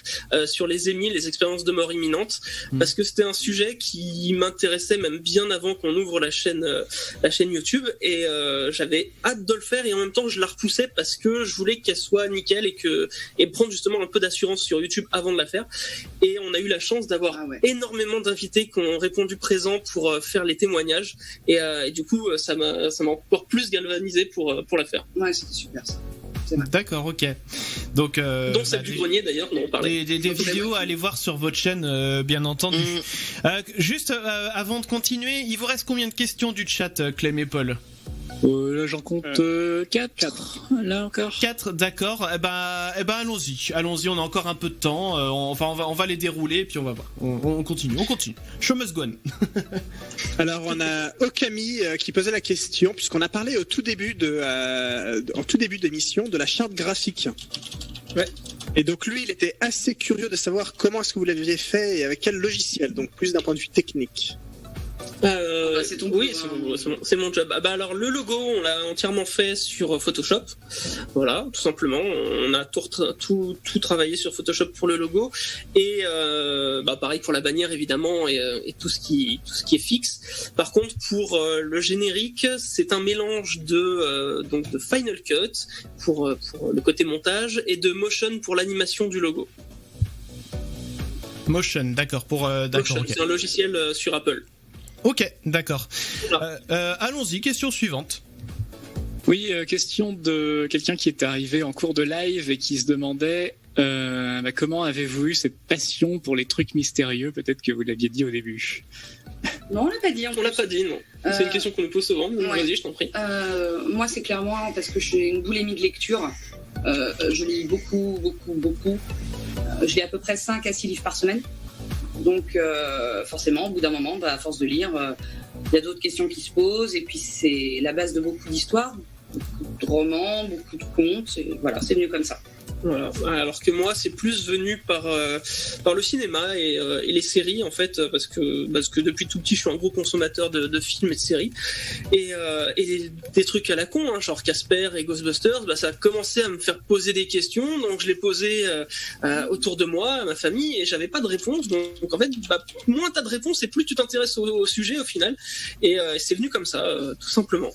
sur les EMI, les expériences de mort imminente, parce que c'était un sujet qui m'intéressait même bien avant qu'on ouvre la chaîne YouTube, et j'avais hâte de le faire, et en même temps je la repoussais parce que je voulais qu'elle soit nickel et prendre justement un peu d'assurance sur YouTube avant de la faire. Et on a eu la chance d'avoir énormément d'invités qui ont répondu présent pour faire les témoignages, et du coup ça m'a encore plus galvanisé pour la faire. Ouais, c'était super ça. D'accord, ok. Donc celle du grenier d'ailleurs, dont on parlait. Des vidéos à aller voir sur votre chaîne, bien entendu. Juste avant de continuer, il vous reste combien de questions du chat, Clem et Paul? Là, j'en compte 4. Là encore. 4, d'accord. Eh ben, allons-y. On a encore un peu de temps. On va les dérouler et puis on va voir. On continue. Show must go on. Alors, on a Okami qui posait la question, puisqu'on a parlé en tout début d'émission de la charte graphique. Ouais. Et donc lui, il était assez curieux de savoir comment est-ce que vous l'aviez fait et avec quel logiciel, donc plus d'un point de vue technique. C'est ton oui, c'est mon job. Alors le logo, on l'a entièrement fait sur Photoshop. Voilà, tout simplement. On a tout travaillé sur Photoshop pour le logo, et pareil pour la bannière évidemment, et tout ce qui est fixe. Par contre, pour le générique, c'est un mélange de Final Cut pour le côté montage et de Motion pour l'animation du logo. Motion, d'accord. Motion, okay. C'est un logiciel sur Apple. Ok, d'accord. Allons-y, question suivante. Oui, question de quelqu'un qui est arrivé en cours de live et qui se demandait comment avez-vous eu cette passion pour les trucs mystérieux? Peut-être que vous l'aviez dit au début. Non, on l'a pas dit. On l'a pas dit, non. C'est une question qu'on nous pose souvent. Ouais. Vas-y, je t'en prie. Moi, c'est clairement parce que je suis une boulimie de lecture. Je lis beaucoup. Je lis à peu près 5 à 6 livres par semaine. Donc forcément, au bout d'un moment, à force de lire, il y a d'autres questions qui se posent, et puis c'est la base de beaucoup d'histoires, beaucoup de romans, beaucoup de contes, et voilà, c'est venu comme ça. Voilà. Alors que moi, c'est plus venu par le cinéma et les séries en fait, parce que depuis tout petit, je suis un gros consommateur de films et de séries, et des trucs à la con, hein, genre Casper et Ghostbusters, ça a commencé à me faire poser des questions, donc je les posais autour de moi, à ma famille, et j'avais pas de réponse. Donc en fait, moins t'as de réponses et plus tu t'intéresses au sujet au final, et c'est venu comme ça, tout simplement.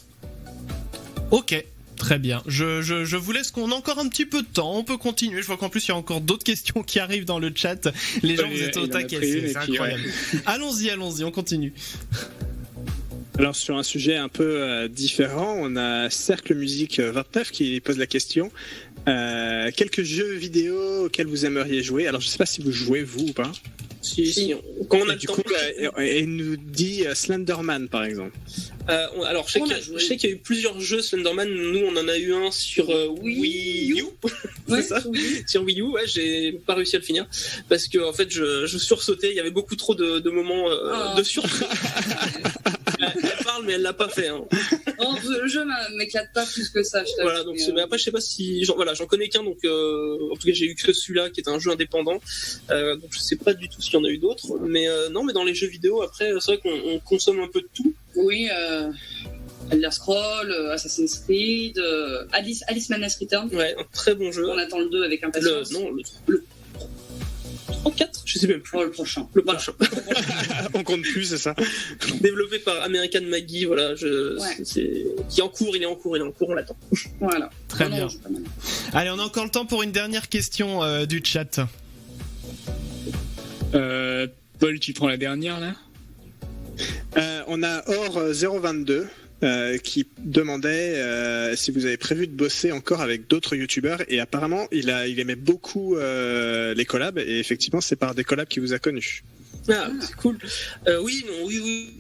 Ok. Très bien. Je vous laisse, qu'on a encore un petit peu de temps. On peut continuer. Je vois qu'en plus, il y a encore d'autres questions qui arrivent dans le chat. Les gens, vous êtes au taquet. C'est incroyable. Ouais. Allons-y. On continue. Alors, sur un sujet un peu différent, on a Cercle Musique 29 qui pose la question. Quelques jeux vidéo auxquels vous aimeriez jouer? Alors, je sais pas si vous jouez, vous, ou pas. Si. Quand on a du coup, il nous dit Slenderman, par exemple. Alors, je sais qu'il y a eu plusieurs jeux Slenderman. Nous, on en a eu un sur Wii U. Ouais, c'est ça, sur Wii U. Ouais, j'ai pas réussi à le finir parce que en fait, je sursautais. Il y avait beaucoup trop de moments de surprise. Elle parle, mais elle l'a pas fait. Hein. Le jeu m'éclate pas plus que ça. Voilà, donc mais après, je sais pas si j'en connais qu'un. Donc, en tout cas, j'ai eu que celui-là qui est un jeu indépendant. Donc, je sais pas du tout s'il y en a eu d'autres. Mais non, mais dans les jeux vidéo, après, c'est vrai qu'on consomme un peu de tout. Oui, Elder Scrolls, Assassin's Creed, Alice Madness Return. Ouais, un très bon jeu. On attend le 2 avec impatience. Le 34, je sais même plus. Pour le prochain. Le prochain. On compte plus, c'est ça. Développé par American Maggie, voilà, qui est en cours, il est en cours, on l'attend. Voilà. Très bien. Allez, on a encore le temps pour une dernière question du chat. Paul, tu prends la dernière là. On a Or 022 qui demandait si vous avez prévu de bosser encore avec d'autres youtubeurs, et apparemment il aimait beaucoup les collabs, et effectivement c'est par des collabs qu'il vous a connus. Ah, c'est cool. Oui,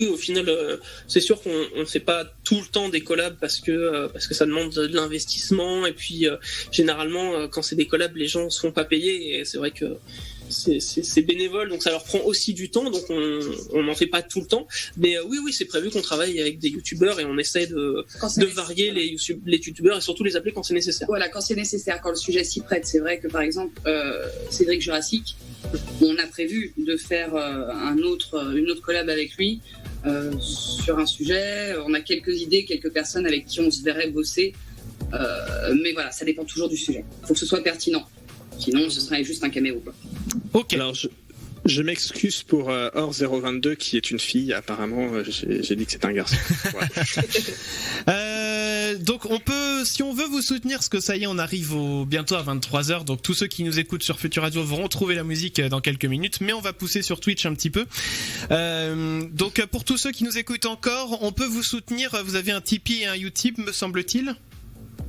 au final, c'est sûr qu'on ne fait pas tout le temps des collabs parce que ça demande de l'investissement, et puis généralement quand c'est des collabs, les gens se font pas payer, et c'est vrai que c'est bénévole, donc ça leur prend aussi du temps, donc on n'en fait pas tout le temps. Mais oui, c'est prévu qu'on travaille avec des youtubeurs, et on essaie de varier les youtubeurs, et surtout les appeler quand c'est nécessaire. Voilà, quand c'est nécessaire, quand le sujet s'y prête. C'est vrai que par exemple, Cédric Jurassic, on a prévu de faire une autre collab avec lui sur un sujet. On a quelques idées, quelques personnes avec qui on se verrait bosser, mais voilà, ça dépend toujours du sujet. Il faut que ce soit pertinent. Sinon, ce serait juste un caméo, quoi. Ok. Alors, je m'excuse pour Or 022 qui est une fille. Apparemment, j'ai dit que c'est un garçon. Donc, si on veut vous soutenir, parce que ça y est, on arrive bientôt à 23h. Donc, tous ceux qui nous écoutent sur Futur Radio vont retrouver la musique dans quelques minutes. Mais on va pousser sur Twitch un petit peu. Donc, pour tous ceux qui nous écoutent encore, on peut vous soutenir. Vous avez un Tipeee et un Utip, me semble-t-il.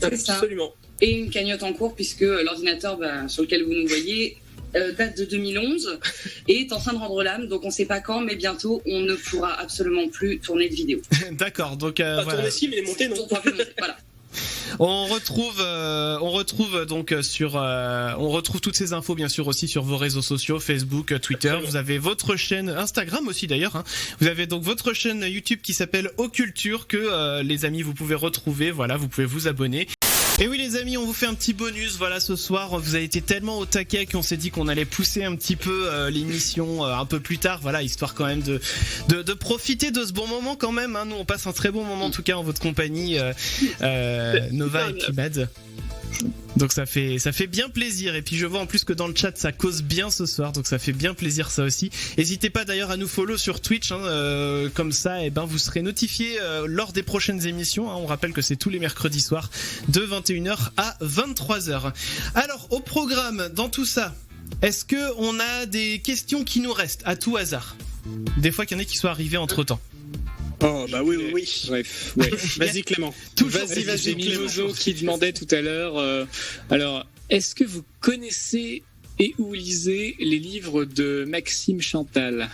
C'est ça. Absolument. Et une cagnotte en cours, puisque l'ordinateur sur lequel vous nous voyez date de 2011 et est en train de rendre l'âme, donc on ne sait pas quand, mais bientôt on ne pourra absolument plus tourner de vidéo. D'accord, donc pas voilà. tourner si, mais les monter non. Voilà. On retrouve donc on retrouve toutes ces infos bien sûr aussi sur vos réseaux sociaux, Facebook, Twitter. Vous avez votre chaîne Instagram aussi d'ailleurs. Hein. Vous avez donc votre chaîne YouTube qui s'appelle Occulture que les amis vous pouvez retrouver. Voilà, vous pouvez vous abonner. Et oui les amis, on vous fait un petit bonus, voilà, ce soir, vous avez été tellement au taquet qu'on s'est dit qu'on allait pousser un petit peu l'émission un peu plus tard, voilà, histoire quand même de profiter de ce bon moment quand même, hein. Nous on passe un très bon moment en tout cas en votre compagnie, Nova et Pimad. Donc ça fait bien plaisir, et puis je vois en plus que dans le chat ça cause bien ce soir, donc ça fait bien plaisir ça aussi. N'hésitez pas d'ailleurs à nous follow sur Twitch, hein, comme ça vous serez notifiés lors des prochaines émissions, hein. On rappelle que c'est tous les mercredis soirs de 21h à 23h. Alors au programme dans tout ça, est-ce que on a des questions qui nous restent à tout hasard? Des fois qu'il y en a qui sont arrivés entre temps. Oh bah oui. Bref, ouais. Vas-y Clément. Vas-y J'ai Clément. Mimoso qui demandait tout à l'heure. Alors, est-ce que vous connaissez et ou lisez les livres de Maxime Chantal?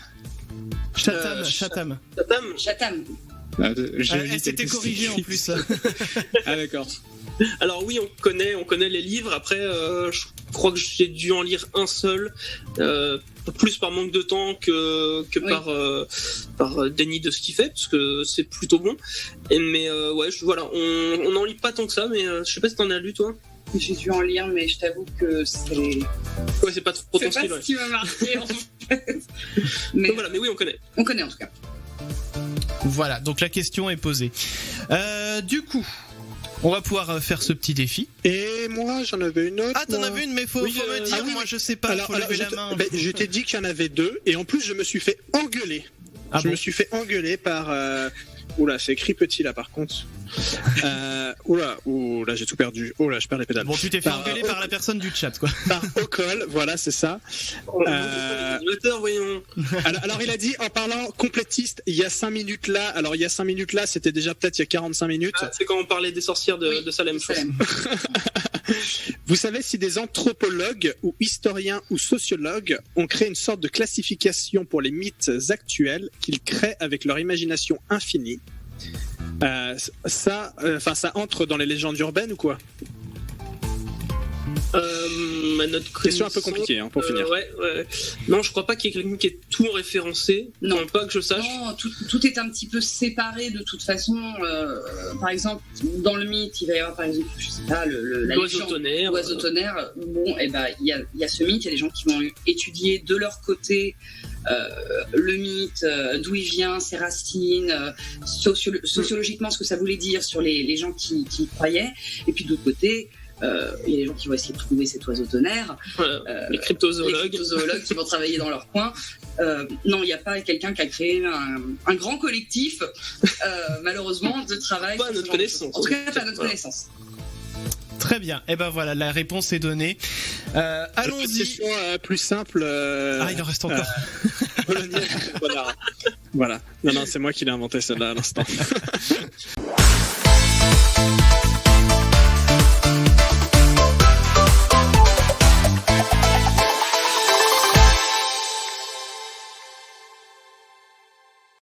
Chatham. Chatham. Elle s'était corrigée en plus. Ah d'accord. Alors oui, on connaît les livres. Après, je crois que j'ai dû en lire un seul, plus par manque de temps que oui. par déni de ce qu'il fait, parce que c'est plutôt bon. Mais ouais, voilà, on n'en lit pas tant que ça, mais je sais pas si t'en as lu toi. J'ai dû en lire, mais je t'avoue que c'est. Ouais, c'est pas trop ton style. C'est pas ce qui m'a marqué en fait. Mais donc voilà, mais oui, on connaît. On connaît en tout cas. Voilà, donc la question est posée. Du coup. On va pouvoir faire ce petit défi. Et moi, j'en avais une autre. Ah, t'en avais une, mais faut me dire. Moi, je sais pas. Faut lever la main. Je t'ai dit qu'il y en avait deux, et en plus, je me suis fait engueuler. Me suis fait engueuler par. Oula, c'est écrit petit là, par contre. Oula, j'ai tout perdu. Oh là, je perds les pédales. Bon, tu t'es fait engueuler par la personne du chat, quoi. Par Ocol, voilà, c'est ça. Voyons. Alors, il a dit, en parlant complétiste, il y a 5 minutes là. Alors, il y a 5 minutes là, c'était déjà peut-être il y a 45 minutes. Ah, c'est quand on parlait des sorcières de Salem. Vous savez si des anthropologues ou historiens ou sociologues ont créé une sorte de classification pour les mythes actuels qu'ils créent avec leur imagination infinie? Ça entre dans les légendes urbaines ou quoi? Question un peu compliquée pour finir. Ouais. Non, je crois pas qu'il y ait quelqu'un qui ait tout référencé. Non, pas que je sache. Non, tout est un petit peu séparé de toute façon. Par exemple, dans le mythe, il va y avoir par exemple, je sais pas, l'oiseau tonnerre. L'oiseau tonnerre. Bon, et ben il y a ce mythe. Il y a des gens qui vont étudier de leur côté le mythe, d'où il vient, ses racines, sociologiquement ce que ça voulait dire sur les gens qui croyaient. Et puis d'autre côté. Il y a des gens qui vont essayer de trouver cet oiseau tonnerre. Les cryptozoologues. Qui vont travailler dans leur coin. Non, il n'y a pas quelqu'un qui a créé un grand collectif, malheureusement, de travail. Pas à notre connaissance. En tout cas, pas à notre connaissance. Très bien. Et ben voilà, la réponse est donnée. Allons-y. Question plus simple. Il en reste encore. Voilà. Non, c'est moi qui l'ai inventé celle-là à l'instant.